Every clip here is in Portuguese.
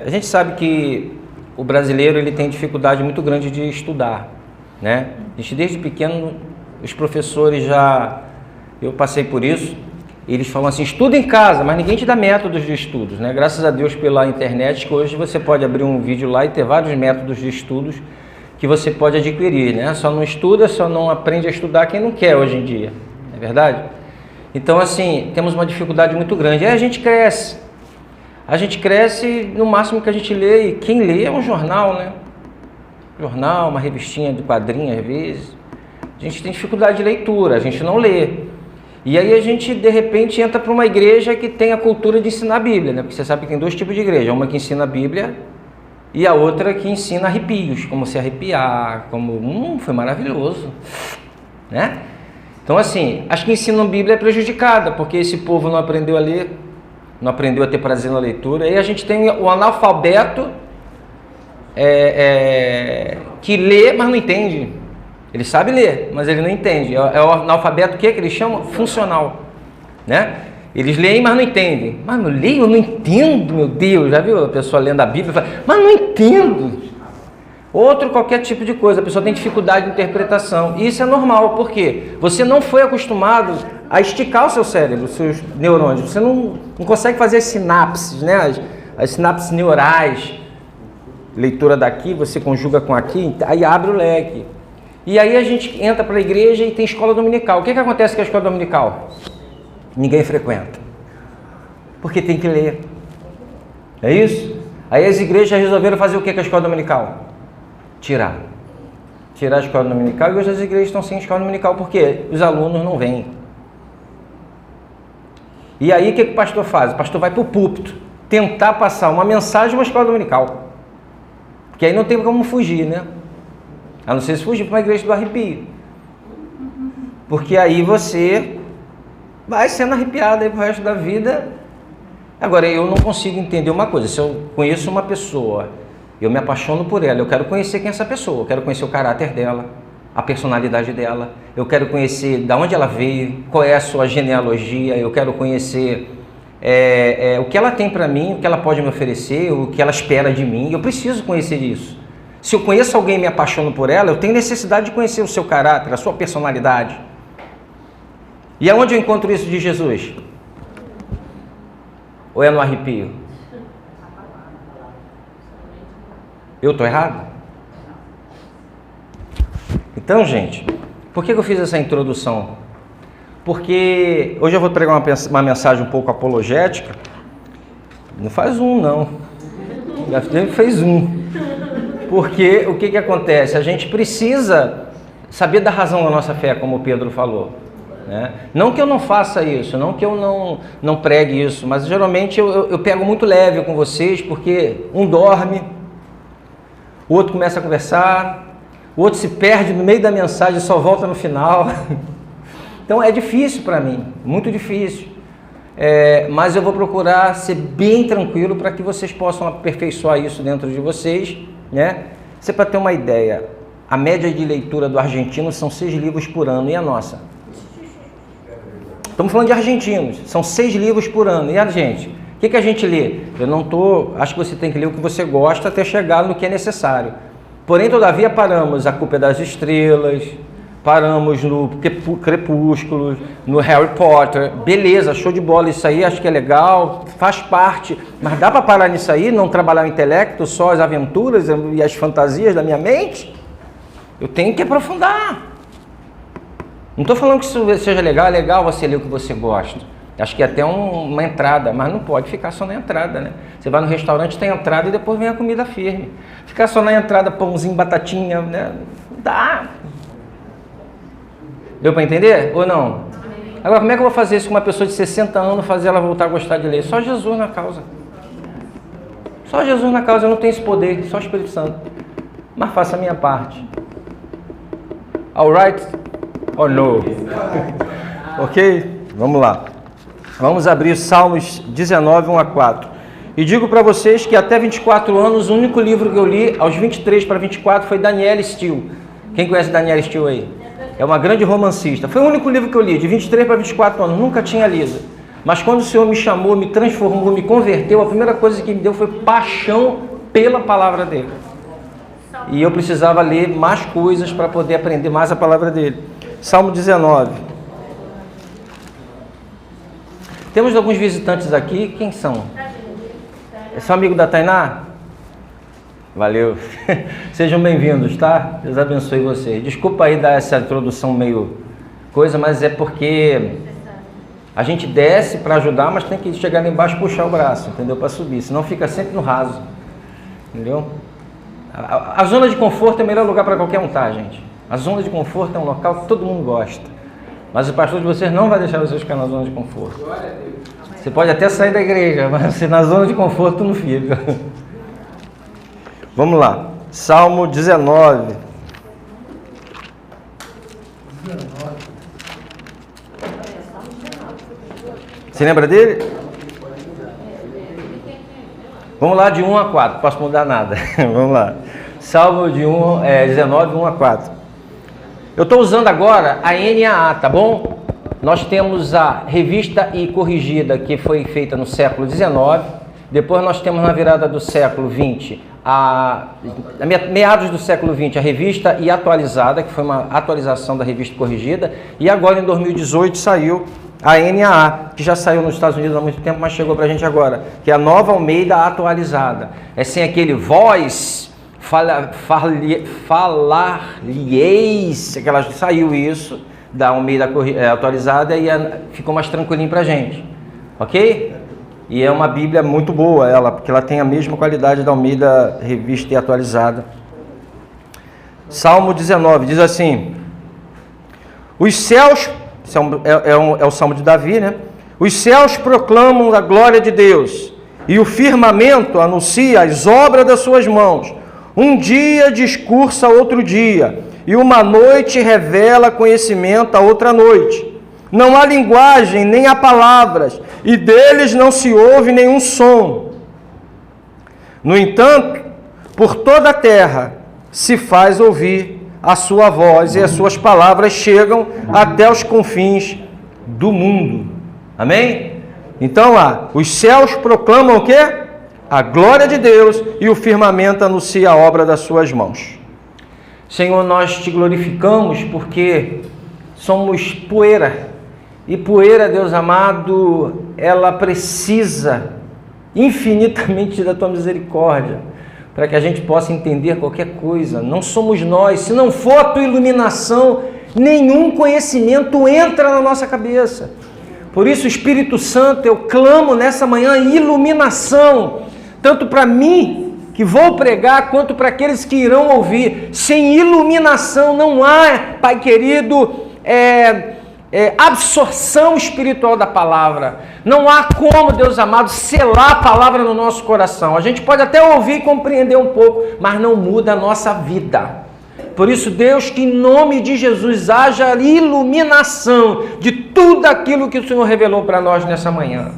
A gente sabe que o brasileiro ele tem dificuldade muito grande de estudar, né? A gente, desde pequeno, os professores eu passei por isso, eles falam assim, estuda em casa, mas ninguém te dá métodos de estudos, né? Graças a Deus pela internet, que hoje você pode abrir um vídeo lá e ter vários métodos de estudos que você pode adquirir, né? Só não estuda, só não aprende a estudar quem não quer hoje em dia, não é verdade? Então, assim, temos uma dificuldade muito grande. Aí a gente cresce. A gente cresce, no máximo que a gente lê, e quem lê é um jornal, né? Jornal, uma revistinha de quadrinhos, às vezes. A gente tem dificuldade de leitura, a gente não lê. E aí a gente, de repente, entra para uma igreja que tem a cultura de ensinar a Bíblia, né? Porque você sabe que tem dois tipos de igreja, uma que ensina a Bíblia e a outra que ensina arrepios, como se arrepiar, como, foi maravilhoso, né? Então, assim, as que ensinam a Bíblia é prejudicada, porque esse povo não aprendeu a ler, não aprendeu a ter prazer na leitura. E a gente tem o analfabeto que lê, mas não entende. Ele sabe ler, mas ele não entende. É o analfabeto que eles chamam funcional, né? Eles leem, mas não entendem. Mas eu leio, eu não entendo, meu Deus. Já viu a pessoa lendo a Bíblia e fala, mas não entendo. Outro qualquer tipo de coisa, a pessoa tem dificuldade de interpretação. E isso é normal, por quê? Você não foi acostumado a esticar o seu cérebro, os seus neurônios. Você não consegue fazer as sinapses, né? As sinapses neurais. Leitura daqui, você conjuga com aqui, aí abre o leque. E aí a gente entra para a igreja e tem escola dominical. O que acontece com a escola dominical? Ninguém frequenta. Porque tem que ler. É isso? Aí as igrejas resolveram fazer o que com a escola dominical? Tirar a escola dominical, e hoje as igrejas estão sem escola dominical, porque os alunos não vêm. E aí o que o pastor faz? O pastor vai para o púlpito tentar passar uma mensagem de uma escola dominical. Porque aí não tem como fugir, né? A não ser se fugir para uma igreja do arrepio. Porque aí você vai sendo arrepiado aí pro resto da vida. Agora, eu não consigo entender uma coisa. Se eu conheço uma pessoa, eu me apaixono por ela, eu quero conhecer quem é essa pessoa, eu quero conhecer o caráter dela, a personalidade dela, eu quero conhecer de onde ela veio, qual é a sua genealogia, eu quero conhecer o que ela tem para mim, o que ela pode me oferecer, o que ela espera de mim. Eu preciso conhecer isso. Se eu conheço alguém e me apaixono por ela, eu tenho necessidade de conhecer o seu caráter, a sua personalidade. E aonde eu encontro isso de Jesus? Ou é no arrepio? Eu estou errado? Então, gente, por que eu fiz essa introdução? Porque hoje eu vou pregar uma mensagem um pouco apologética. Não faz não. Já fez Porque o que acontece? A gente precisa saber da razão da nossa fé, como o Pedro falou, né? Não que eu não faça isso, não que eu não pregue isso, mas geralmente eu pego muito leve com vocês, porque um dorme, o outro começa a conversar, o outro se perde no meio da mensagem e só volta no final. Então é difícil para mim, muito difícil. Mas eu vou procurar ser bem tranquilo para que vocês possam aperfeiçoar isso dentro de vocês, né? Você, para ter uma ideia, a média de leitura do argentino são 6 livros por ano, e a nossa? Estamos falando de argentinos, são 6 livros por ano, e a gente? O que a gente lê? Acho que você tem que ler o que você gosta até chegar no que é necessário. Porém, todavia, paramos A Culpa é das Estrelas, paramos no Crepúsculo, no Harry Potter. Beleza, show de bola, isso aí acho que é legal, faz parte. Mas dá para parar nisso aí, não trabalhar o intelecto, só as aventuras e as fantasias da minha mente? Eu tenho que aprofundar. Não estou falando que isso seja legal, é legal você ler o que você gosta. Acho que é até uma entrada, mas não pode ficar só na entrada, né? Você vai no restaurante, tem entrada e depois vem a comida firme. Ficar só na entrada, pãozinho, batatinha, né? Não dá. Deu para entender ou não? Agora, como é que eu vou fazer isso com uma pessoa de 60 anos, fazer ela voltar a gostar de ler? Só Jesus na causa. Só Jesus na causa, eu não tenho esse poder, só o Espírito Santo. Mas faça a minha parte. Alright? Or no? Ok? Vamos lá. Vamos abrir Salmos 19, 1 a 4. E digo para vocês que até 24 anos, o único livro que eu li, aos 23 para 24, foi Danielle Steele. Quem conhece Danielle Steele aí? É uma grande romancista. Foi o único livro que eu li, de 23 para 24 anos, nunca tinha lido. Mas quando o Senhor me chamou, me transformou, me converteu, a primeira coisa que me deu foi paixão pela palavra dele. E eu precisava ler mais coisas para poder aprender mais a palavra dele. Salmo 19. Temos alguns visitantes aqui. Quem são? São amigo da Tainá? Valeu. Sejam bem-vindos, tá? Deus abençoe vocês. Desculpa aí dar essa introdução meio coisa, mas é porque a gente desce para ajudar, mas tem que chegar lá embaixo e puxar o braço, entendeu? Para subir, senão fica sempre no raso, entendeu? A zona de conforto é o melhor lugar para qualquer um, tá, gente? A zona de conforto é um local que todo mundo gosta, mas o pastor de vocês não vai deixar vocês ficar na zona de conforto. Você pode até sair da igreja, mas se na zona de conforto não fica. Vamos lá, Salmo 19. Você lembra dele? Vamos lá, de 1 a 4, não posso mudar nada. Vamos lá. Salmo de 19, 1 a 4. Eu estou usando agora a NAA, tá bom? Nós temos a revista e corrigida, que foi feita no século XIX. Depois nós temos na virada do século XX, meados do século XX, a revista e atualizada, que foi uma atualização da revista corrigida. E agora, em 2018, saiu a NAA, que já saiu nos Estados Unidos há muito tempo, mas chegou para a gente agora, que é a Nova Almeida atualizada. É sem aquele vós, falar-lhe-eis, saiu isso da Almeida atualizada e ficou mais tranquilinho para a gente, ok? E é uma Bíblia muito boa ela, porque ela tem a mesma qualidade da Almeida revista e atualizada. Salmo 19, diz assim: os céus... É o Salmo de Davi, né? Os céus proclamam a glória de Deus, e o firmamento anuncia as obras das suas mãos. Um dia discursa outro dia, e uma noite revela conhecimento a outra noite. Não há linguagem, nem há palavras, e deles não se ouve nenhum som. No entanto, por toda a terra se faz ouvir a sua voz, e as suas palavras chegam até os confins do mundo. Amém? Então lá, os céus proclamam o quê? A glória de Deus, e o firmamento anuncia a obra das suas mãos. Senhor, nós te glorificamos porque somos poeira. E poeira, Deus amado, ela precisa infinitamente da tua misericórdia, para que a gente possa entender qualquer coisa. Não somos nós. Se não for a tua iluminação, nenhum conhecimento entra na nossa cabeça. Por isso, Espírito Santo, eu clamo nessa manhã iluminação, tanto para mim, que vou pregar, quanto para aqueles que irão ouvir. Sem iluminação não há, Pai querido, absorção espiritual da palavra. Não há como, Deus amado, selar a palavra no nosso coração. A gente pode até ouvir e compreender um pouco, mas não muda a nossa vida. Por isso, Deus, que em nome de Jesus haja iluminação de tudo aquilo que o Senhor revelou para nós nessa manhã,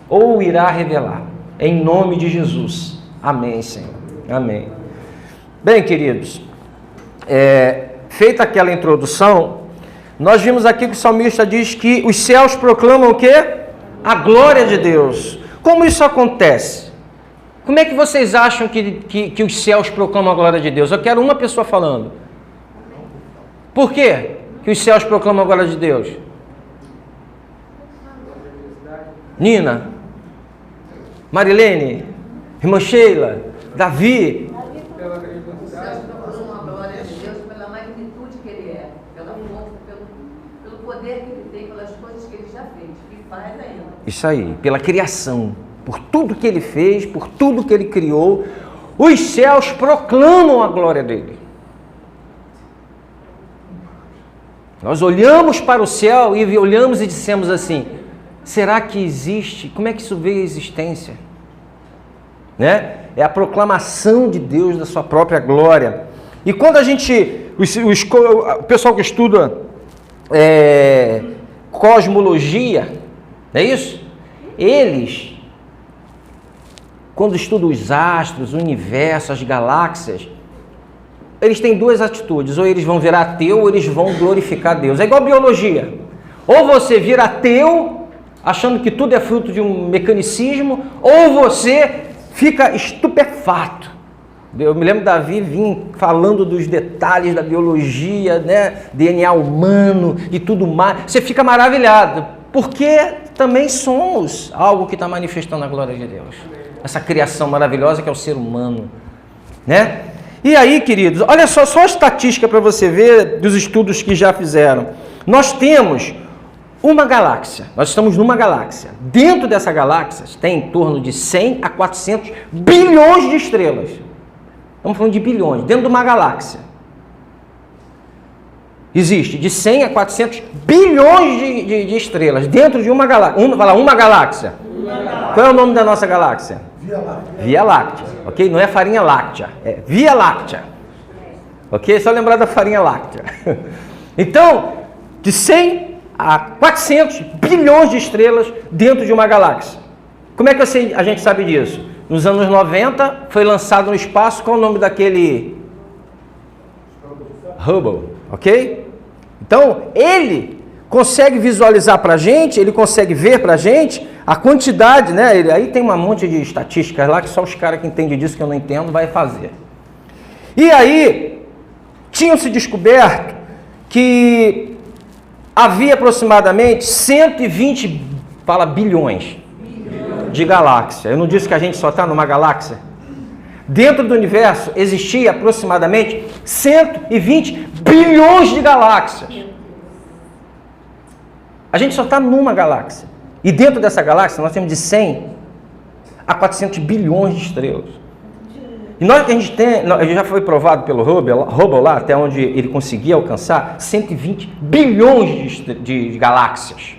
ou irá revelar, em nome de Jesus. Amém, Senhor. Amém. Bem, queridos, feita aquela introdução, nós vimos aqui que o salmista diz que os céus proclamam o quê? A glória de Deus. Como isso acontece? Como é que vocês acham que os céus proclamam a glória de Deus? Eu quero uma pessoa falando. Por quê que os céus proclamam a glória de Deus? Nina? Marilene? Irmã Sheila? Davi? Isso aí, pela criação, por tudo que ele fez, por tudo que ele criou, os céus proclamam a glória dele. Nós olhamos para o céu e olhamos e dissemos assim: será que existe? Como é que isso veio à existência? Né? É a proclamação de Deus da sua própria glória. E quando a gente, o pessoal que estuda cosmologia, não é isso? Eles, quando estudam os astros, o universo, as galáxias, eles têm duas atitudes: ou eles vão virar ateu, ou eles vão glorificar Deus. É igual biologia. Ou você vira ateu, achando que tudo é fruto de um mecanicismo, ou você fica estupefato. Eu me lembro Davi vir falando dos detalhes da biologia, né? DNA humano e tudo mais. Você fica maravilhado, porque também somos algo que está manifestando a glória de Deus. Essa criação maravilhosa que é o ser humano, né? E aí, queridos, olha só a estatística para você ver dos estudos que já fizeram. Nós temos uma galáxia, nós estamos numa galáxia. Dentro dessa galáxia tem em torno de 100 a 400 bilhões de estrelas. Estamos falando de bilhões, dentro de uma galáxia. Existe de 100 a 400 bilhões de estrelas dentro de uma galáxia. Uma galáxia. Qual é o nome da nossa galáxia? Via Láctea. Via Láctea, ok? Não é farinha láctea, é Via Láctea. Ok? Só lembrar da farinha láctea. Então, de 100 a 400 bilhões de estrelas dentro de uma galáxia. Como é que a gente sabe disso? Nos anos 90, foi lançado no espaço, qual o nome daquele? Hubble, ok? Então, ele consegue visualizar para a gente, ele consegue ver para a gente a quantidade, né? Aí tem um monte de estatísticas lá que só os caras que entendem disso, que eu não entendo, vai fazer. E aí, tinham-se descoberto que havia aproximadamente 120, bilhões de galáxias. Eu não disse que a gente só está numa galáxia? Dentro do universo existia aproximadamente 120 bilhões de galáxias. A gente só está numa galáxia. E dentro dessa galáxia nós temos de 100 a 400 bilhões de estrelas. E nós que a gente tem, já foi provado pelo Hubble lá, até onde ele conseguia alcançar 120 bilhões de galáxias.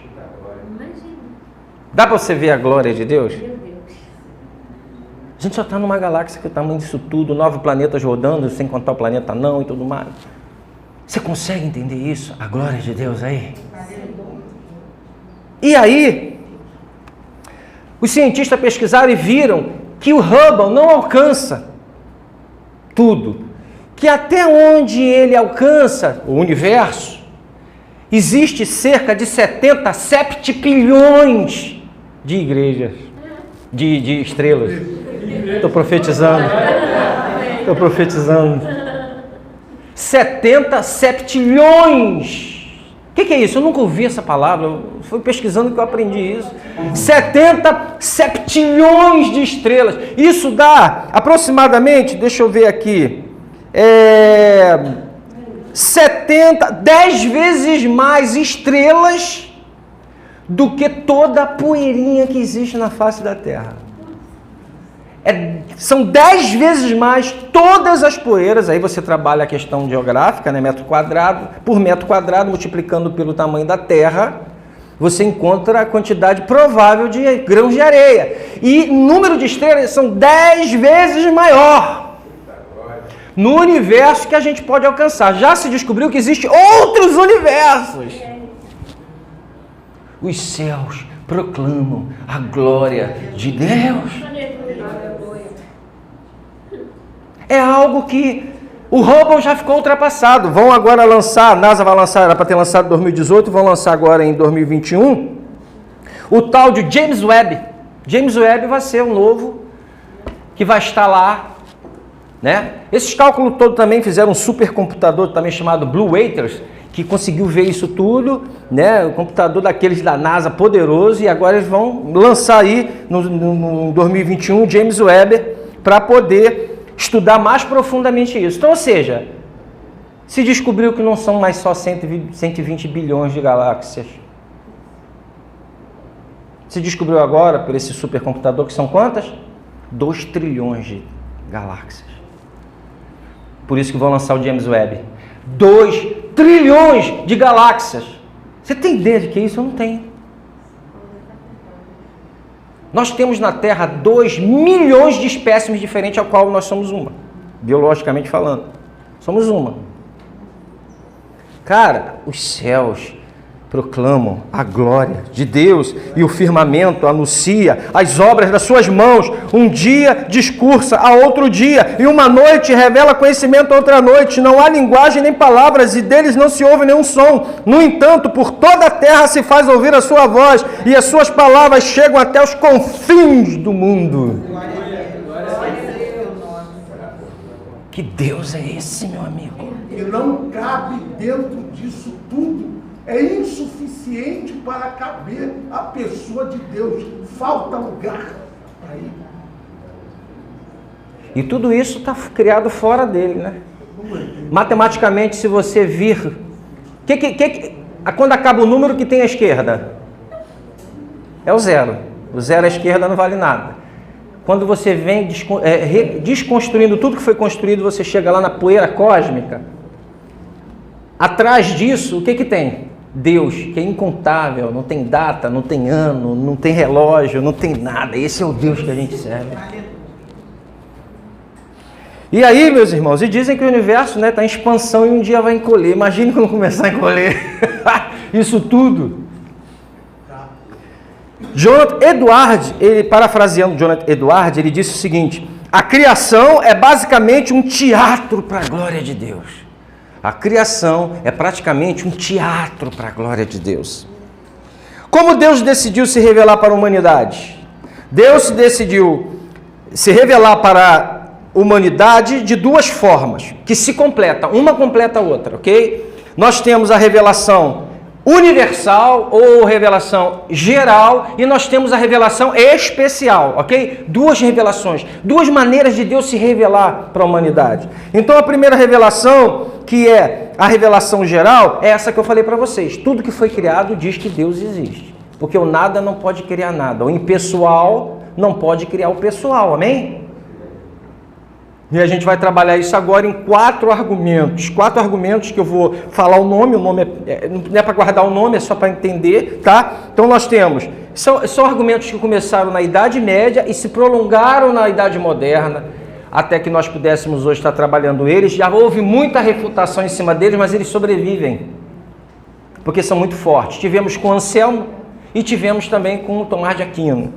Dá para você ver a glória de Deus? A gente só está numa galáxia que é o tamanho disso tudo, 9 planetas rodando, sem contar o planeta não e tudo mais. Você consegue entender isso? A glória de Deus aí? E aí, os cientistas pesquisaram e viram que o Hubble não alcança tudo. Que até onde ele alcança o universo, existe cerca de 70 septilhões de igrejas, de estrelas. Estou profetizando. 70 septilhões. O que é isso? Eu nunca ouvi essa palavra. Eu fui pesquisando que eu aprendi isso. 70 septilhões de estrelas. Isso dá aproximadamente, deixa eu ver aqui, 10 vezes mais estrelas do que toda a poeirinha que existe na face da Terra. São 10 vezes mais todas as poeiras. Aí você trabalha a questão geográfica, né? Metro quadrado por metro quadrado, multiplicando pelo tamanho da Terra, você encontra a quantidade provável de grãos de areia. E o número de estrelas são 10 vezes maior no universo que a gente pode alcançar. Já se descobriu que existem outros universos. Os céus proclamam a glória de Deus. É algo que o Hubble já ficou ultrapassado. Vão agora lançar, a NASA vai lançar, era para ter lançado em 2018, vão lançar agora em 2021, o tal de James Webb. James Webb vai ser o novo que vai estar lá, né? Esses cálculos todos também fizeram um supercomputador também chamado Blue Waters, que conseguiu ver isso tudo, né? O computador daqueles da NASA poderoso, e agora eles vão lançar aí no 2021 James Webb para poder estudar mais profundamente isso. Então, ou seja, se descobriu que não são mais só 120 bilhões de galáxias. Se descobriu agora, por esse supercomputador, que são quantas? 2 trilhões de galáxias. Por isso que vão lançar o James Webb. 2 trilhões de galáxias. Você tem ideia de que isso? Eu não tenho. Nós temos na Terra 2 milhões de espécimes diferentes, ao qual nós somos uma, biologicamente falando. Somos uma. Cara, os céus proclamam a glória de Deus, e o firmamento anuncia as obras das suas mãos. Um dia discursa a outro dia, e uma noite revela conhecimento a outra noite. Não há linguagem nem palavras, e deles não se ouve nenhum som. No entanto, por toda a terra se faz ouvir a sua voz, e as suas palavras chegam até os confins do mundo. Que Deus é esse, meu amigo? E não cabe dentro disso tudo. É insuficiente para caber a pessoa de Deus. Falta lugar para ele. E tudo isso está criado fora dele, né? Matematicamente, se você vir... quando acaba o número que tem à esquerda? É o zero. O zero à esquerda não vale nada. Quando você vem desconstruindo tudo que foi construído, você chega lá na poeira cósmica. Atrás disso, o que tem? Deus, que é incontável, não tem data, não tem ano, não tem relógio, não tem nada. Esse é o Deus que a gente serve. E aí, meus irmãos, e dizem que o universo está em expansão e um dia vai encolher. Imagine quando começar a encolher isso tudo. Jonathan Edwards, parafraseando Jonathan Edwards, ele disse o seguinte: a criação é basicamente um teatro para a glória de Deus. A criação é praticamente um teatro para a glória de Deus. Como Deus decidiu se revelar para a humanidade? Deus decidiu se revelar para a humanidade de duas formas, que se completam, uma completa a outra, ok? Nós temos a revelação universal ou revelação geral, e nós temos a revelação especial, ok? Duas revelações, duas maneiras de Deus se revelar para a humanidade. Então a primeira revelação, que é a revelação geral, é essa que eu falei para vocês. Tudo que foi criado diz que Deus existe, porque o nada não pode criar nada, o impessoal não pode criar o pessoal, amém? E a gente vai trabalhar isso agora em 4 argumentos. 4 argumentos que eu vou falar o nome não é para guardar o nome, é só para entender, tá? Então nós temos, são argumentos que começaram na Idade Média e se prolongaram na Idade Moderna, até que nós pudéssemos hoje estar trabalhando eles. Já houve muita refutação em cima deles, mas eles sobrevivem, porque são muito fortes. Tivemos com Anselmo e tivemos também com Tomás de Aquino.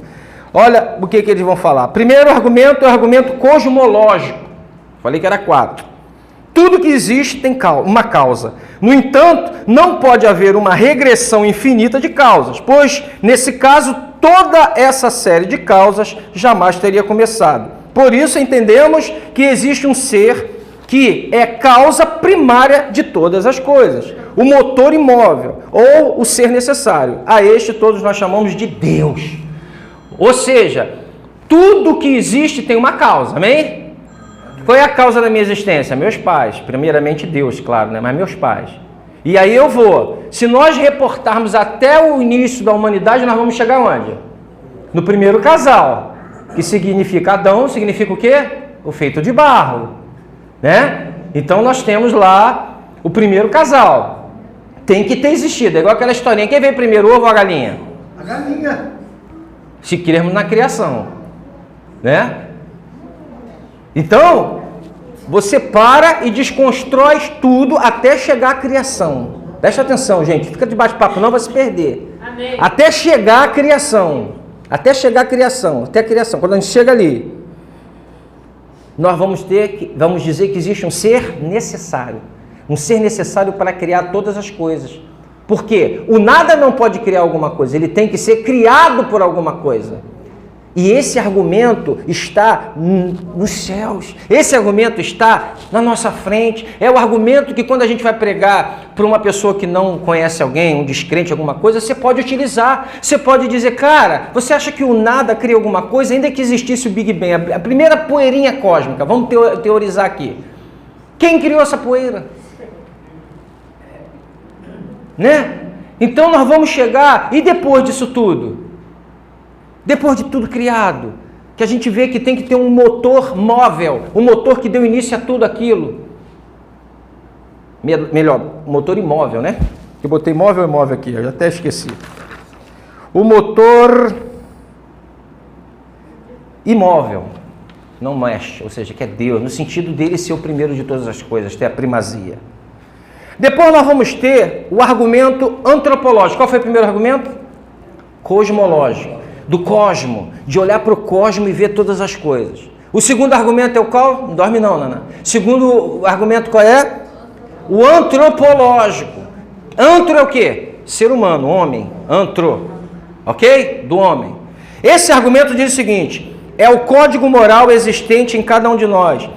Olha o que eles vão falar. Primeiro argumento é o argumento cosmológico. Falei que era 4. Tudo que existe tem uma causa. No entanto, não pode haver uma regressão infinita de causas, pois, nesse caso, toda essa série de causas jamais teria começado. Por isso, entendemos que existe um ser que é causa primária de todas as coisas, o motor imóvel, ou o ser necessário. A este todos nós chamamos de Deus. Ou seja, tudo que existe tem uma causa, amém? Qual é a causa da minha existência? Meus pais, primeiramente Deus, claro, né? Mas meus pais. E aí eu vou, se nós reportarmos até o início da humanidade, nós vamos chegar onde? No primeiro casal, que significa Adão, significa o quê? O feito de barro, né? Então nós temos lá o primeiro casal. Tem que ter existido, é igual aquela historinha, quem veio primeiro, o ovo ou a galinha? A galinha. Se queremos na criação, né? Então, você para e desconstrói tudo até chegar à criação. Presta atenção, gente, fica de bate-papo, não vai se perder. Amém. Até chegar à criação, até chegar à criação, até a criação. Quando a gente chega ali, nós vamos dizer que existe um ser necessário para criar todas as coisas. Por quê? O nada não pode criar alguma coisa, ele tem que ser criado por alguma coisa. E esse argumento está nos céus, esse argumento está na nossa frente. É o argumento que quando a gente vai pregar para uma pessoa que não conhece alguém, um descrente, alguma coisa, você pode utilizar. Você pode dizer, cara, você acha que o nada cria alguma coisa? Ainda que existisse o Big Bang, a primeira poeirinha cósmica, vamos teorizar aqui. Quem criou essa poeira? Né? Então nós vamos chegar, e depois disso tudo? Depois de tudo criado, que a gente vê que tem que ter um motor móvel, um motor que deu início a tudo aquilo. Melhor, motor imóvel, né? Eu botei móvel e imóvel aqui, eu até esqueci. O motor imóvel, não mexe, ou seja, que é Deus, no sentido dele ser o primeiro de todas as coisas, ter a primazia. Depois nós vamos ter o argumento antropológico. Qual foi o primeiro argumento? Cosmológico. Do cosmo, de olhar para o cosmo e ver todas as coisas. O segundo argumento é o qual? Não dorme não, Nana. Segundo argumento qual é? O antropológico. Antro é o quê? Ser humano, homem. Antro. Ok? Do homem. Esse argumento diz o seguinte: é o código moral existente em cada um de nós.